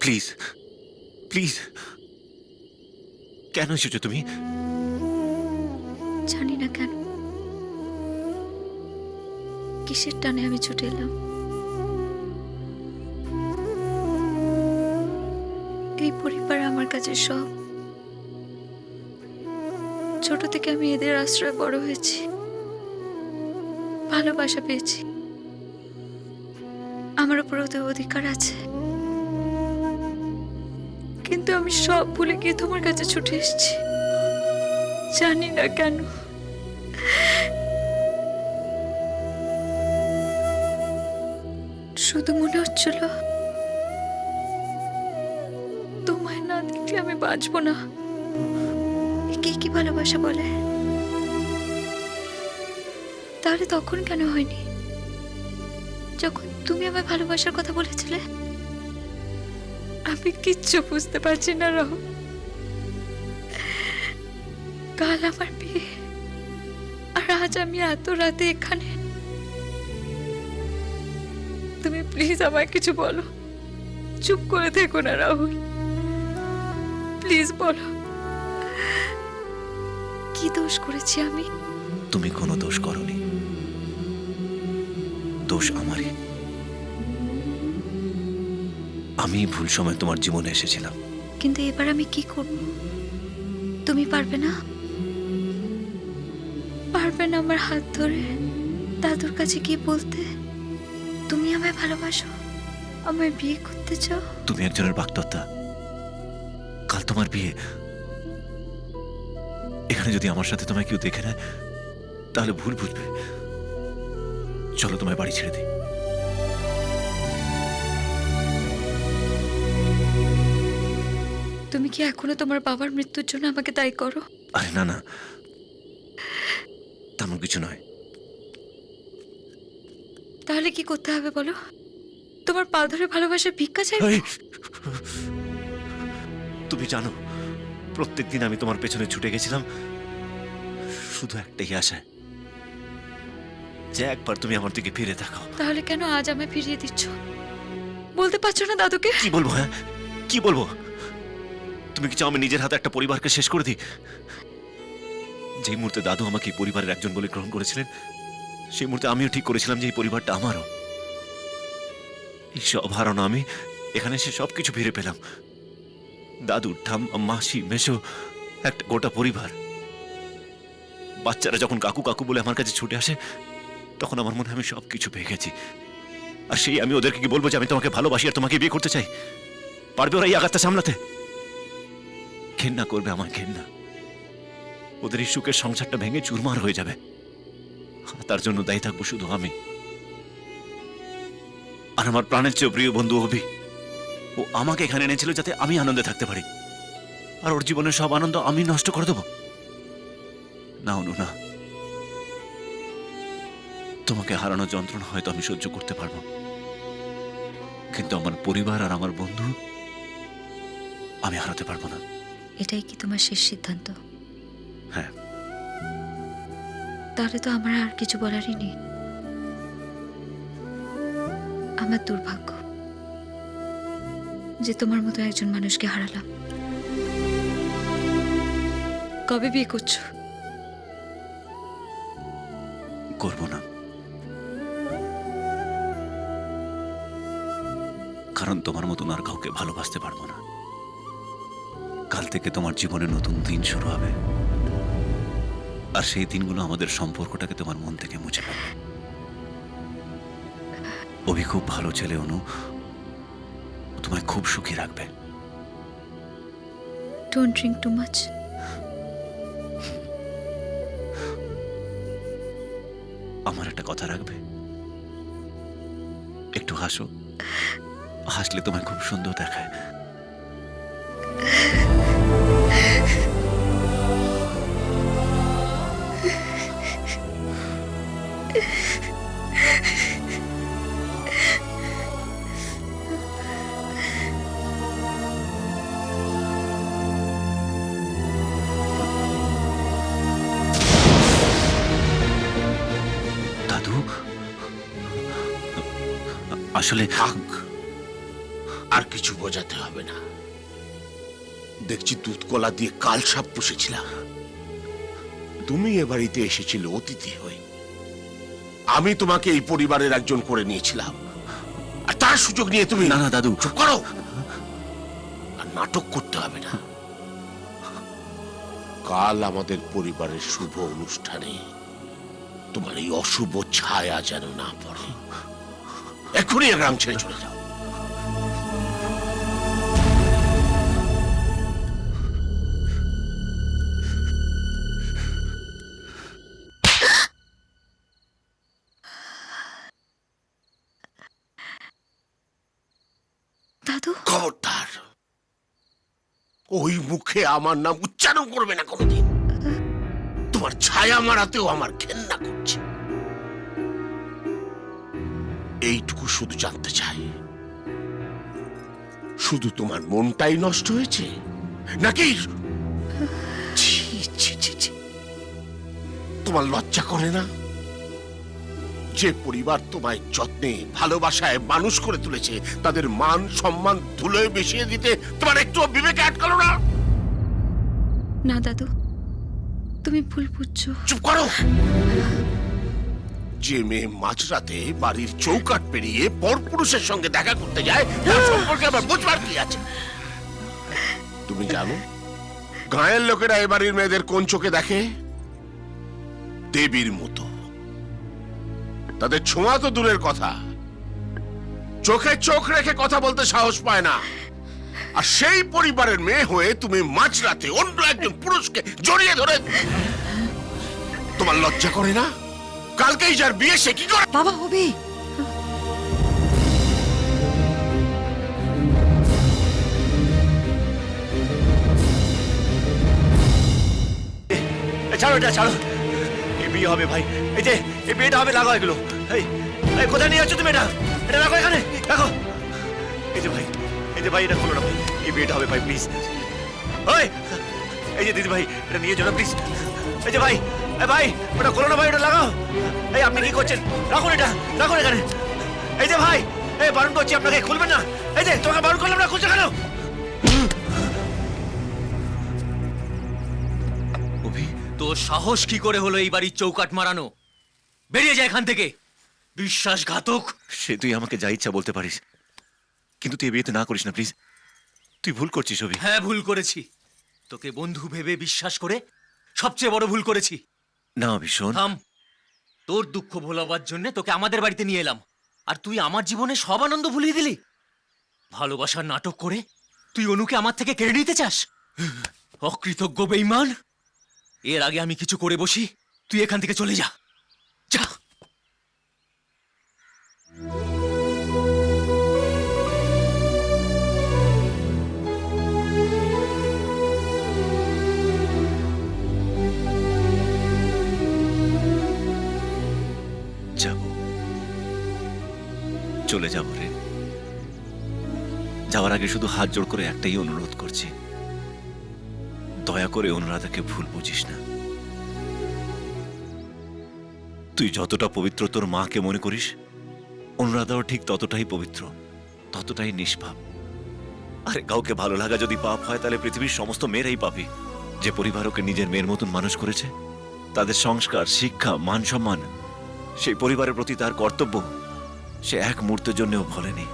Please please, কেন এসেছো তুমি? জানি না কেন, কিসের টানে আমি ছুটে এলাম। এই পরিবার আমার কাছে সব। ছোট থেকে আমি এদের আশ্রয়ে বড় হয়েছি, ভালোবাসা পেয়েছি, আমার উপর ওদের অধিকার আছে। কিন্তু আমি সব ভুলে গিয়ে তোমার কাছে ছুটে এসেছি, জানি না কেন। শুধু মনে হচ্ছিল তোমায় না দেখলে আমি বাঁচবো না। একে কি ভালোবাসা বলে? তাহলে তখন কেন হয়নি, যখন তুমি আমায় ভালোবাসার কথা বলেছিলে? আমি কিচ্ছু বুঝতে পারছি না রাহুল। কাল আমার বিয়ে, আর আজ আমি এত রাতে এখানে। তুমি প্লিজ আমায় কিছু বলো, চুপ করে থেকো না রাহুল, প্লিজ বলো কি দোষ করেছি আমি? তুমি কোনো দোষ করনি, দোষ আমারই। আমি ভুল সময় তোমার জীবনে এসেছিলাম। কিন্তু এবার আমি কি করব? তুমি পারবে না? পারবে না আমার হাত ধরে দাদুর কাছে গিয়ে বলতে তুমি আমায় ভালোবাসো, আমায় বিয়ে করতে চাও? তুমি একজনের বাগদত্তা, কাল তোমার বিয়ে। এখানে যদি আমার সাথে তোমায় কেউ দেখে নেয় তাহলে ভুল বুঝবে। চলো তোমায় বাড়ি ছেড়ে দিই। তুমি কি এখনো তোমার বাবার মৃত্যুর জন্য আমাকে দায়ী করো? আরে না না, তেমন কিছু নয়। তাহলে কি করতে হবে বলো? তোমার পা ধরে ভালোবাসার ভিক্ষা চাই? এই, তুমি জানো প্রত্যেকদিন আমি তোমার পেছনে ছুটে গেছিলাম শুধু একটাই আশায়, যে একবার তুমি আমার দিকে ফিরে তাকাও। তাহলে কেন আজ আমায় ফিরিয়ে দিচ্ছ? বলতে পারছো না দাদুকে? কি বলবো? হ্যাঁ, কি বলবো? তুমি কি চাও আমি নিজের হাতে একটা পরিবারকে শেষ করে দিই? যে মুহূর্তে দাদু আমাকে এই পরিবারের একজন বলে গ্রহণ করেছিলেন, সেই মুহূর্তে আমিও ঠিক করেছিলাম যে এই পরিবারটা আমারও। এই সব হারানো আমি এখানে এসে সবকিছু ফিরে পেলাম। দাদু, ঠাম্মা, মাসি, মেশো, একটা গোটা পরিবার। বাচ্চারা যখন কাকু কাকু বলে আমার কাছে ছুটে আসে তখন আমার মনে হয় আমি সবকিছু পেয়ে গেছি। আর সেই আমি ওদেরকে কি বলবো যে আমি তোমাকে ভালোবাসি আর তোমাকে বিয়ে করতে চাই? পারবে ওরা এই আঘাতটা সামলাতে? ঘেন্না করবে আমার, ঘেন্না। ওদের এই সুখের সংসারটা ভেঙে চুরমার হয়ে যাবে, আর তার জন্য দায়ী থাকবো শুধু আমি। আর আমার প্রাণের চেয়ে প্রিয় বন্ধু অভি, ও আমাকে এখানে এনেছিল যাতে আমি আনন্দে থাকতে পারি, আর ওর জীবনের সব আনন্দ আমি নষ্ট করে দেবো? না অনু, না। তোমাকে হারানোর যন্ত্রণা হয়তো আমি সহ্য করতে পারবো, কিন্তু আমার পরিবার আর আমার বন্ধু আমি হারাতে পারবো না। এটাই কি তোমার শেষ সিদ্ধান্ত? হ্যাঁ। তাহলে তো আমার আর কিছু বলারই নেই। আমার দুর্ভাগ্য যে তোমার মতো একজন মানুষকে হারালাম। কবে বিয়ে করছো? করবো না, কারণ তোমার মতন আর কাউকে ভালোবাসতে পারবো না। কাল থেকে তোমার জীবনে নতুন দিন শুরু হবে, আর সেই দিনগুলো আমাদের সম্পর্কটাকে তোমার মন থেকে মুছে ফেলবে। অভি খুব ভালো ছেলে অনু, ও তোমায় খুব সুখী রাখবে। Don't drink too much. আমার একটা কথা রাখবে? একটু হাসো, হাসলে তোমায় খুব সুন্দর দেখায়। দাদু, আসলে থাক, আর কিছু বোঝাতে হবে না। দেখছি দুধ কলা দিয়ে কাল সাপ পুষেছিলাম। তুমি এ বাড়িতে এসেছিলে অতিথি হয়ে। আমি তোমাকে এই পরিবারের একজন করে নিয়েছিলাম, আর তার সুযোগ নিয়ে তুমি না না দাদু, চুপ করো। আর নাটক করতে হবে না। কাল আমাদের পরিবারের শুভ অনুষ্ঠানে তোমার এই অশুভ ছায়া যেন না পড়ে। এক্ষুনি এ গ্রাম ছেড়ে চলে যাও। দাদু, খবরদার ওই মুখে আমার নাম উচ্চারণ করবে না কোনোদিন। তোমার ছায়া মারাতেও আমার ঘেন্না করছে। এইটুকু শুধু জানতে চাই, শুধু তোমার মনটাই নষ্ট হয়েছে নাকি? ছি, ছি, ছি, ছি। তোমার লজ্জা করে না? যে পরিবার তোমায় যত্নে ভালোবাসায় মানুষ করে তুলেছে, তাদের মান সম্মান ধুলোয় মিশিয়ে দিতে তোমার একটু বিবেকে আটকালো না? না দাদু, তুমি ভুল বুঝছো। চুপ করো। যে মেয়ে মাঝরাতে বাড়ির চৌকাঠ পেরিয়ে পরপুরুষের সঙ্গে দেখা করতে যায়, তার সম্পর্কে আবার বুঝবার কি আছে? তুমি জানো গায়ের লোকেরা এ বাড়ির মেয়েদের কোন চোখে দেখে? দেবীর মতো। তাদের ছোঁয়া তো দূরের কথা, চোখে চোখ রেখে কথা বলতে সাহস পায় না। আর সেই পরিবারের মেয়ে হয়ে তুমি মাঝরাতে অন্য একজন পুরুষকে জড়িয়ে ধরে, তোমার লজ্জা করে না? কালকেই যার বিয়ে সে কি করে? বাবা হবে। ছাড়ো এটা, ছাড়ো। এই বিয়ে হবে ভাই, এই যে এই বিয়েটা হবে, লাগাও এগুলো। এই এই কোথায় নিয়ে যাচ্ছ তুমি? এটা এটা রাখো এখানে, রাখো। এই যে ভাই, এই যে ভাই, এটা খোলো না ভাই। এই বিয়েটা হবে ভাই, প্লিজ। ওই এই যে দিদি ভাই, এটা নিয়ে যাও না প্লিজ। এই যে ভাই, এই ভাই, ওটা খোলো না ভাই, ওটা লাগাও। এই আপনি কি করছেন? রাখুন এটা, রাখুন এখানে। এই যে ভাই, এই বারণ করছি আপনাকে, খুলবেন না। এই যে তোমাকে বারণ করলাম না, খুলছো কেন? অভি, তোর সাহস কি করে হলো এই বাড়ির চৌকাঠ মারানো? বেরিয়ে যায় এখান থেকে, বিশ্বাসঘাতক। সে তুই আমাকে যা ইচ্ছা বলতে পারিস, কিন্তু তুই এ বিয়েতে না করিস না প্লিজ। তুই ভুল করছিস অভি। হ্যাঁ, ভুল করেছি। তোকে বন্ধু ভেবে বিশ্বাস করে সবচেয়ে বড় ভুল করেছি। না অভি শোন। থাম। তোর দুঃখ ভোলাবার জন্য তোকে আমাদের বাড়িতে নিয়ে এলাম, আর তুই আমার জীবনে সব আনন্দ ভুলিয়ে দিলি। ভালোবাসার নাটক করে তুই অনুকে আমার থেকে কেড়ে নিতে চাস? অকৃতজ্ঞ বেঈমান। এর আগে আমি কিছু করে বসি, তুই এখান থেকে চলে যা, যা। যাব, চলে যাব রে। যাওয়ার আগে শুধু হাত জোড় করে একটাই অনুরোধ করছি, দয়া করে অনুরাধাকে ভুল বুঝিস না। তুই যতটা পবিত্র তোর মাকে মনে করিস, অনুরাধাও ঠিক ততটাই পবিত্র, ততটাই নিষ্পাপ। আরে কাউকে ভালো লাগা যদি পাপ হয়, তাহলে পৃথিবীর সমস্ত মেয়েরাই পাপী। যে পরিবার ওকে নিজের মেয়ের মতন মানুষ করেছে, তাদের সংস্কার, শিক্ষা, মান সম্মান, সেই পরিবারের প্রতি তার কর্তব্য সে এক মুহূর্তের জন্যও ভোলেনি।